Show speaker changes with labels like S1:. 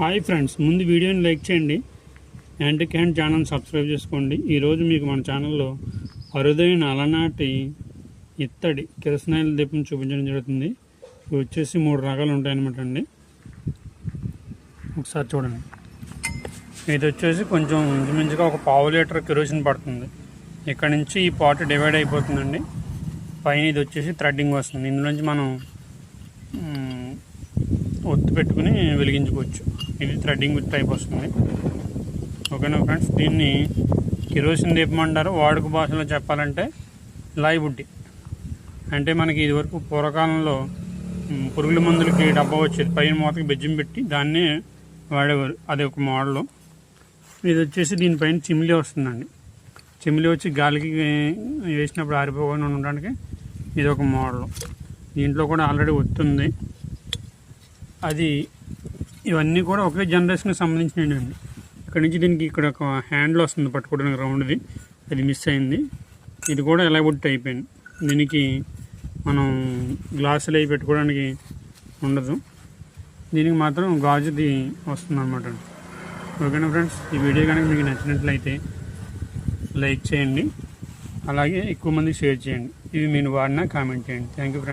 S1: Hi friends, ముందు వీడియోని like చేయండి, యాంటీ క్యాన్ ఛానల్ సబ్స్క్రైబ్ చేసుకోండి. ఈరోజు మీకు మన ఛానల్లో అరుదైన అలనాటి ఇత్తడి కిరసనాయిల దీపం చూపించడం జరుగుతుంది. ఇవి వచ్చేసి 3 రకాలు ఉంటాయన్నమాట అండి. ఒకసారి చూడండి. ఇది వచ్చేసి కొంచెం ఇంచుమించుగా ఒక 1/2 లీటర్ కిరోసిన్ పడుతుంది. ఇక్కడ నుంచి ఈ పాట్ డివైడ్ అయిపోతుందండి. పైన ఇది వచ్చేసి థ్రెడ్డింగ్ వస్తుంది. ఇందులోంచి మనం ఒత్తి పెట్టుకుని వెలిగించుకోవచ్చు. ఇది థ్రెడ్డింగ్ టైప్ వస్తుంది. ఓకేనా ఫ్రెండ్స్, దీన్ని కిరోసిన్ దీపం అంటారు. వాడుక భాషలో చెప్పాలంటే లాయి బుడ్డి. అంటే మనకి ఇదివరకు పూర్వకాలంలో పురుగుల మందులకి డబ్బా వచ్చేది, పైన మూతకి బెజ్జం పెట్టి దాన్నే వాడేవారు. అది ఒక మోడలు. ఇది వచ్చేసి దీనిపైన చిమ్లీ వస్తుందండి. చిమ్లీ వచ్చి గాలికి వేసినప్పుడు ఆరిపోకుండా ఉండడానికి ఇది ఒక మోడలు. దీంట్లో కూడా ఆల్రెడీ వస్తుంది. అది ఇవన్నీ కూడా ఒకే జనరేషన్కి సంబంధించినవి అండి. ఇక్కడ నుంచి దీనికి ఇక్కడ ఒక హ్యాండిల్ వస్తుంది పట్టుకోవడానికి, రౌండ్ది. అది మిస్ అయింది. ఇది కూడా ఎలా బుట్టి అయిపోయింది. దీనికి మనం గ్లాసులు అవి పెట్టుకోవడానికి ఉండదు. దీనికి మాత్రం గాజుది వస్తుంది అన్నమాట. ఓకేనా ఫ్రెండ్స్, ఈ వీడియో కనుక మీకు నచ్చినట్లయితే లైక్ చేయండి, అలాగే ఎక్కువ మందికి షేర్ చేయండి. ఇవి మీరు వాడినా కామెంట్ చేయండి. Thank you friends.